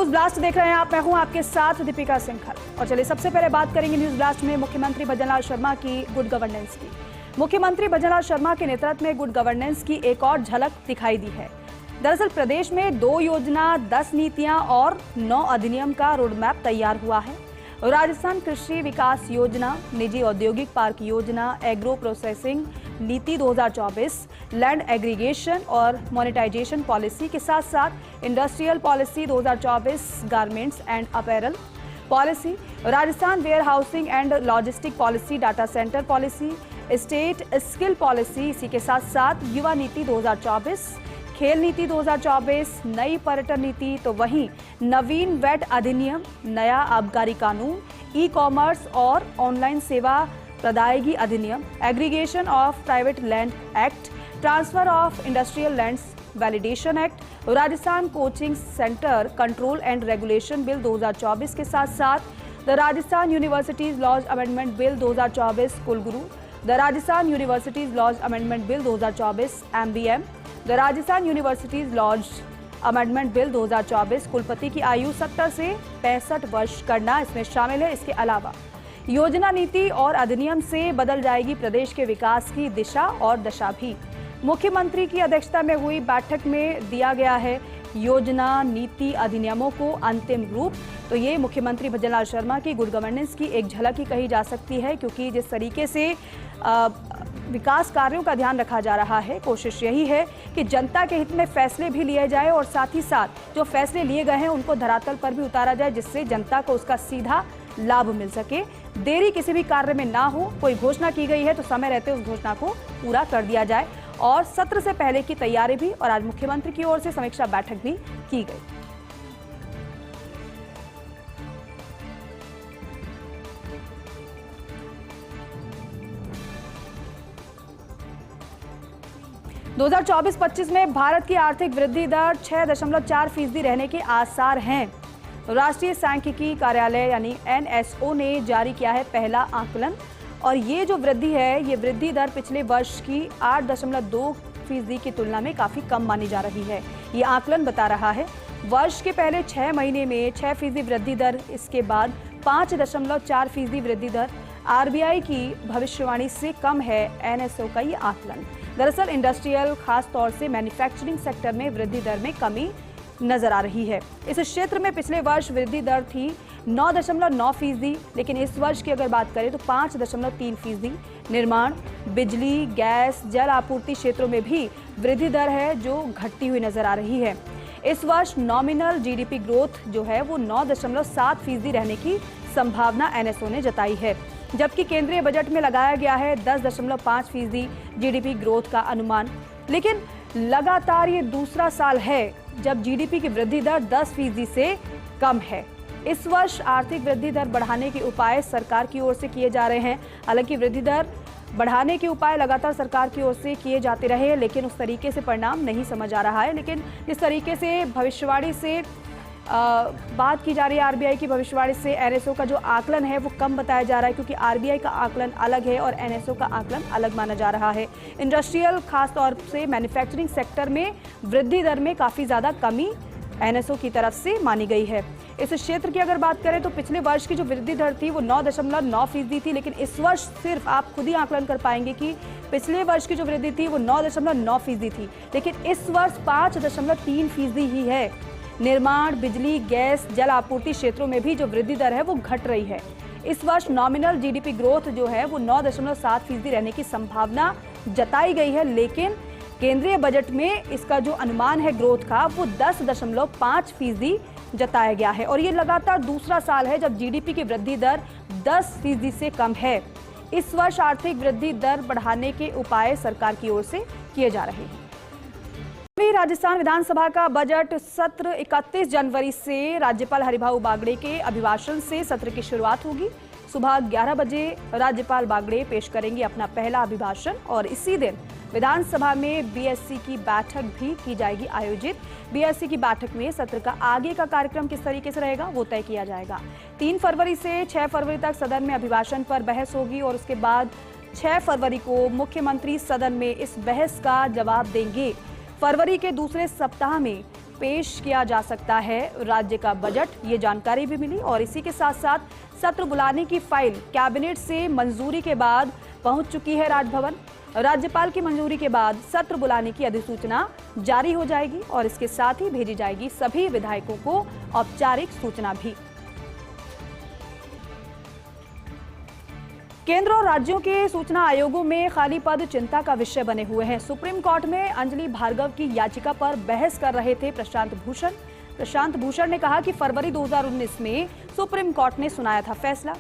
News blast देख रहे हैं आप। मैं हूं आपके साथ दीपिका सिंघल। और चलिए सबसे पहले बात करेंगे न्यूज ब्लास्ट में मुख्यमंत्री भजनलाल शर्मा की गुड गवर्नेंस की। मुख्यमंत्री भजनलाल शर्मा के नेतृत्व में गुड गवर्नेंस की एक और झलक दिखाई दी है। दरअसल प्रदेश में 2 योजना, 10 नीतियां और 9 अधिनियम का रोड मैप तैयार हुआ है। राजस्थान कृषि विकास योजना, निजी औद्योगिक पार्क योजना, एग्रो प्रोसेसिंग नीति 2024, लैंड एग्रीगेशन और मोनेटाइजेशन पॉलिसी के साथ साथ industrial policy 2024, garments and apparel policy, Rajasthan warehousing and logistic policy, data centre policy, state skill policy, इसी के साथ साथ युवा नीति 2024, खेल नीति 2024, नई पर्यटन नीति, तो वहीं नवीन वैट अधिनियम, नया आबकारी कानून, ई कॉमर्स और ऑनलाइन सेवा प्रदायगी अधिनियम, aggregation of private land act, transfer of industrial lands validation act, Rajasthan coaching centre control and regulation bill 2024 के साथ साथ the Rajasthan universities laws amendment bill 2024 कुलगुरु, the Rajasthan universities laws amendment bill 2024 MBM, the Rajasthan universities laws amendment bill 2024 कुलपति की आयु 70 से 65 वर्ष करना इसमें शामिल है। इसके अलावा योजना नीति और अधिनियम से बदल जाएगी प्रदेश के विकास की दिशा और दशा भी। मुख्यमंत्री की अध्यक्षता में हुई बैठक में दिया गया है योजना नीति अधिनियमों को अंतिम रूप। तो ये मुख्यमंत्री भजनलाल शर्मा की गुड गवर्नेंस की एक झलक ही कही जा सकती है, क्योंकि जिस तरीके से विकास कार्यों का ध्यान रखा जा रहा है, कोशिश यही है कि जनता के हित में फैसले भी लिए जाए और साथ ही साथ जो फैसले लिए गए हैं उनको धरातल पर भी उतारा जाए, जिससे जनता को उसका सीधा लाभ मिल सके। देरी किसी भी कार्य में ना हो। कोई घोषणा की गई है तो समय रहते उस घोषणा को पूरा कर दिया जाए। और सत्र से पहले की तैयारी भी, और आज मुख्यमंत्री की ओर से समीक्षा बैठक भी की गई। दो 2024-25 में भारत की आर्थिक वृद्धि दर 6.4% रहने के आसार हैं। राष्ट्रीय सांख्यिकी कार्यालय यानी NSO ने जारी किया है पहला आकलन, और ये जो वृद्धि है, ये वृद्धि दर पिछले वर्ष की 8.2% की तुलना में काफ़ी कम मानी जा रही है। ये आकलन बता रहा है वर्ष के पहले 6 महीने में 6% वृद्धि दर, इसके बाद 5.4% वृद्धि दर। RBI की भविष्यवाणी से कम है NSO का ये आकलन। दरअसल इंडस्ट्रियल, खास तौर से मैन्युफैक्चरिंग सेक्टर में वृद्धि दर में कमी नजर आ रही है। इस क्षेत्र में पिछले वर्ष वृद्धि दर थी 9.9%, लेकिन इस वर्ष की अगर बात करें तो 5.3%। निर्माण, बिजली, गैस, जल आपूर्ति क्षेत्रों में भी वृद्धि दर है जो घटती हुई नजर आ रही है। इस वर्ष नॉमिनल GDP ग्रोथ जो है वो 9.7% रहने की संभावना NSO ने जताई है, जबकि केंद्रीय बजट में लगाया गया है 10.5% GDP ग्रोथ का अनुमान। लेकिन लगातार ये दूसरा साल है जब GDP की वृद्धि दर 10% से कम है। इस वर्ष आर्थिक वृद्धि दर बढ़ाने के उपाय सरकार की ओर से किए जा रहे हैं। हालांकि वृद्धि दर बढ़ाने के उपाय लगातार सरकार की ओर से किए जाते रहे, लेकिन उस तरीके से परिणाम नहीं समझ आ रहा है। लेकिन जिस तरीके से भविष्यवाणी से बात की जा रही है, RBI की भविष्यवाणी से NSO का जो आकलन है वो कम बताया जा रहा है, क्योंकि RBI का आकलन अलग है और NSO का आकलन अलग माना जा रहा है। इंडस्ट्रियल, खास तौर से मैन्युफैक्चरिंग सेक्टर में वृद्धि दर में काफ़ी ज़्यादा कमी NSO की तरफ से मानी गई है। इस क्षेत्र की अगर बात करें तो पिछले वर्ष की जो वृद्धि दर थी वो 9.9% थी, लेकिन इस वर्ष सिर्फ आप खुद ही आकलन कर पाएंगे कि पिछले वर्ष की जो वृद्धि थी वो 9.9% थी, लेकिन इस वर्ष 5.3% ही है। निर्माण, बिजली, गैस, जल आपूर्ति क्षेत्रों में भी जो वृद्धि दर है वो घट रही है। इस वर्ष नॉमिनल GDP ग्रोथ जो है वो 9.7% रहने की संभावना जताई गई है, लेकिन केंद्रीय बजट में इसका जो अनुमान है ग्रोथ का वो 10.5% जताया गया है। और ये लगातार दूसरा साल है जब GDP की वृद्धि दर 10% से कम है। इस वर्ष आर्थिक वृद्धि दर बढ़ाने के उपाय सरकार की ओर से किए जा रहे हैं। राजस्थान विधानसभा का बजट सत्र 31 जनवरी से राज्यपाल हरिभाऊ बागड़े के अभिभाषण से सत्र की शुरुआत होगी। सुबह 11 बजे राज्यपाल बागड़े पेश करेंगे अपना पहला अभिभाषण, और इसी दिन विधानसभा में BSC की बैठक भी की जाएगी आयोजित। BSC की बैठक में सत्र का आगे का कार्यक्रम किस तरीके से रहेगा वो तय किया जाएगा। 3 फरवरी से 6 फरवरी तक सदन में अभिभाषण पर बहस होगी, और उसके बाद 6 फरवरी को मुख्यमंत्री सदन में इस बहस का जवाब देंगे। फरवरी के दूसरे सप्ताह में पेश किया जा सकता है राज्य का बजट, ये जानकारी भी मिली। और इसी के साथ साथ सत्र बुलाने की फाइल कैबिनेट से मंजूरी के बाद पहुंच चुकी है राजभवन। राज्यपाल की मंजूरी के बाद सत्र बुलाने की अधिसूचना जारी हो जाएगी और इसके साथ ही भेजी जाएगी सभी विधायकों को औपचारिक सूचना भी। केंद्र और राज्यों के सूचना आयोगों में खाली पद चिंता का विषय बने हुए हैं। सुप्रीम कोर्ट में अंजलि भार्गव की याचिका पर बहस कर रहे थे प्रशांत भूषण। प्रशांत भूषण ने कहा कि फरवरी 2019 में सुप्रीम कोर्ट ने सुनाया था फैसला।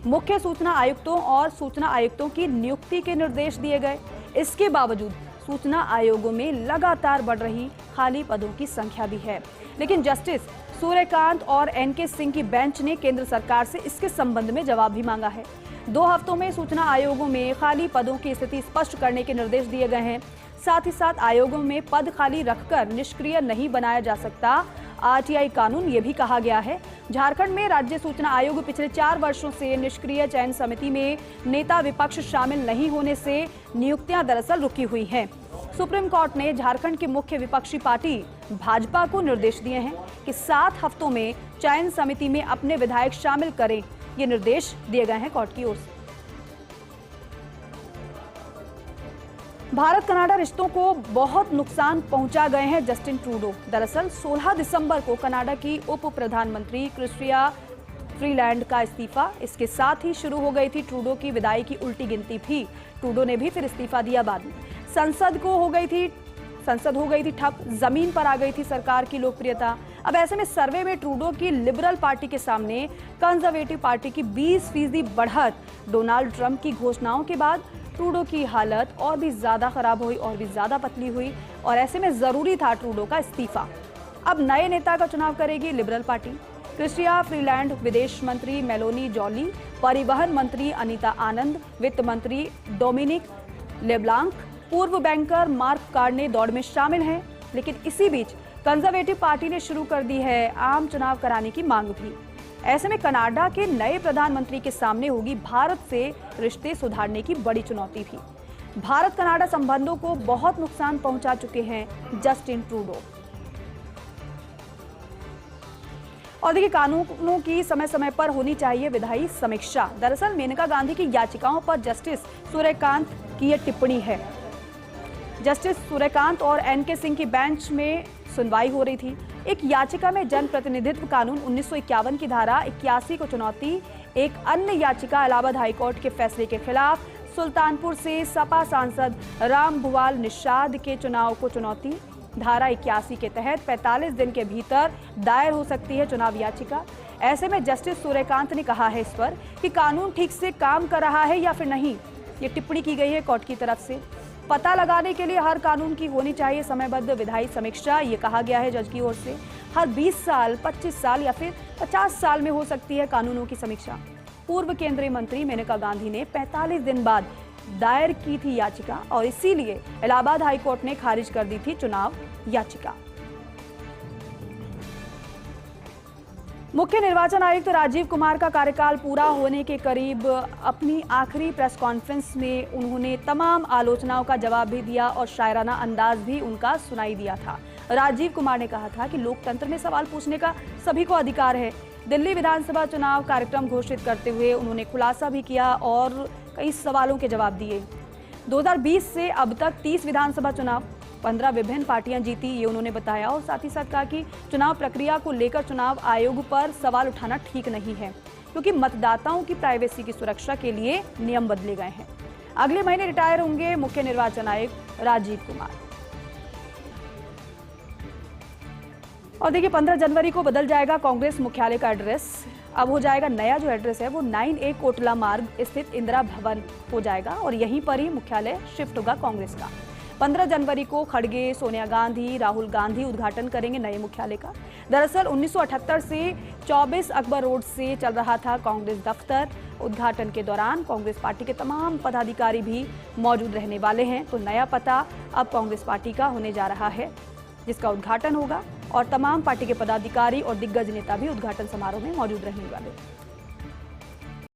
मुख्य सूचना आयुक्तों और सूचना आयुक्तों की नियुक्ति के निर्देश दिए गए। इसके बावजूद सूचना आयोगों में लगातार बढ़ रही खाली पदों की संख्या भी है। लेकिन जस्टिस सूर्यकांत और एनके सिंह की बेंच ने केंद्र सरकार से इसके संबंध में जवाब भी मांगा है। 2 हफ्तों में सूचना आयोगों में खाली पदों की स्थिति स्पष्ट करने के निर्देश दिए गए हैं। साथ ही साथ आयोगों में पद खाली रखकर निष्क्रिय नहीं बनाया जा सकता। आरटीआई कानून ये भी कहा गया है। झारखंड में राज्य सूचना आयोग पिछले 4 वर्षों से निष्क्रिय चयन समिति में नेता विपक्ष शामिल नहीं होने से नियुक्तियां दरअसल रुकी हुई हैं। सुप्रीम कोर्ट ने झारखंड की मुख्य विपक्षी पार्टी भाजपा को निर्देश दिए हैं कि 7 हफ्तों में चयन समिति में अपने विधायक शामिल करें। ये निर्देश दिए गए हैं कोर्ट की ओर से। भारत कनाडा रिश्तों को बहुत नुकसान पहुंचा गए हैं जस्टिन ट्रूडो। दरअसल 16 दिसंबर को कनाडा की उप प्रधानमंत्री क्रिस्टिया फ्रीलैंड का इस्तीफा, इसके साथ ही शुरू हो गई थी ट्रूडो की विदाई की उल्टी गिनती भी। ट्रूडो ने भी फिर इस्तीफा दिया बाद में। संसद हो गई थी ठप, जमीन पर आ गई थी सरकार की लोकप्रियता। अब ऐसे में सर्वे में ट्रूडो की लिबरल पार्टी के सामने कंजर्वेटिव पार्टी की 20% बढ़त। डोनाल्ड ट्रंप की घोषणाओं के बाद ट्रूडो की हालत और भी ज्यादा खराब हुई और भी ज्यादा पतली हुई और ऐसे में जरूरी था ट्रूडो का इस्तीफा। अब नए नेता का चुनाव करेगी लिबरल पार्टी। क्रिस्टिया फ्रीलैंड, विदेश मंत्री मेलोनी जॉली, परिवहन मंत्री अनीता आनंद, वित्त मंत्री डोमिनिक लेब्लांक, पूर्व बैंकर मार्क कार्ने दौड़ में शामिल हैं। लेकिन इसी बीच कंजर्वेटिव पार्टी ने शुरू कर दी है आम चुनाव कराने की मांग भी। ऐसे में कनाडा के नए प्रधानमंत्री के सामने होगी भारत से रिश्ते सुधारने की बड़ी चुनौती भी। भारत कनाडा संबंधों को बहुत नुकसान पहुंचा चुके हैं जस्टिन ट्रूडो। और देखिए, कानूनों की समय समय पर होनी चाहिए विधायी समीक्षा। दरअसल मेनका गांधी की याचिकाओं पर जस्टिस सूर्यकांत की यह टिप्पणी है। जस्टिस सूर्यकांत और एनके सिंह की बेंच में सुनवाई हो रही थी। एक याचिका में जन प्रतिनिधित्व कानून 1951 की धारा 81 को चुनौती, एक अन्य याचिका इलाहाबाद हाईकोर्ट के फैसले के खिलाफ सुल्तानपुर से सपा सांसद राम भुवाल निषाद के चुनाव को चुनौती। धारा 81 के तहत 45 दिन के भीतर दायर हो सकती है चुनाव याचिका। ऐसे में जस्टिस सूर्यकांत ने कहा है इस पर कि कानून ठीक से काम कर रहा है या फिर नहीं। ये टिप्पणी की गई है कोर्ट की तरफ से। पता लगाने के लिए हर कानून की होनी चाहिए समयबद्ध विधायी समीक्षा, ये कहा गया है जज की ओर से। हर 20 साल, 25 साल या फिर 50 साल में हो सकती है कानूनों की समीक्षा। पूर्व केंद्रीय मंत्री मेनका गांधी ने 45 दिन बाद दायर की थी याचिका और इसीलिए इलाहाबाद हाईकोर्ट ने खारिज कर दी थी चुनाव याचिका। मुख्य निर्वाचन आयुक्त राजीव कुमार का कार्यकाल पूरा होने के करीब अपनी आखिरी प्रेस कॉन्फ्रेंस में उन्होंने तमाम आलोचनाओं का जवाब भी दिया और शायराना अंदाज भी उनका सुनाई दिया था। राजीव कुमार ने कहा था कि लोकतंत्र में सवाल पूछने का सभी को अधिकार है। दिल्ली विधानसभा चुनाव कार्यक्रम घोषित करते हुए उन्होंने खुलासा भी किया और कई सवालों के जवाब दिए। 2020 से अब तक 30 विधानसभा चुनाव, 15 विभिन्न पार्टियां जीती, ये उन्होंने बताया। और साथ ही साथ कहा कि चुनाव प्रक्रिया को लेकर चुनाव आयोग पर सवाल उठाना ठीक नहीं है क्योंकि मतदाताओं की प्राइवेसी की सुरक्षा के लिए नियम बदले गए हैं। अगले महीने रिटायर होंगे मुख्य निर्वाचन आयुक्त राजीव कुमार। और देखिए, 15 जनवरी को बदल जाएगा कांग्रेस मुख्यालय का एड्रेस। अब हो जाएगा नया जो एड्रेस है वो 9A कोटला मार्ग स्थित इंदिरा भवन हो जाएगा और यहीं पर ही मुख्यालय शिफ्ट होगा कांग्रेस का। 15 जनवरी को खड़गे, सोनिया गांधी, राहुल गांधी उद्घाटन करेंगे नए मुख्यालय का। दरअसल 1978 से 24 अकबर रोड से चल रहा था कांग्रेस दफ्तर। उद्घाटन के दौरान कांग्रेस पार्टी के तमाम पदाधिकारी भी मौजूद रहने वाले हैं। तो नया पता अब कांग्रेस पार्टी का होने जा रहा है जिसका उद्घाटन होगा और तमाम पार्टी के पदाधिकारी और दिग्गज नेता भी उद्घाटन समारोह में मौजूद रहने वाले।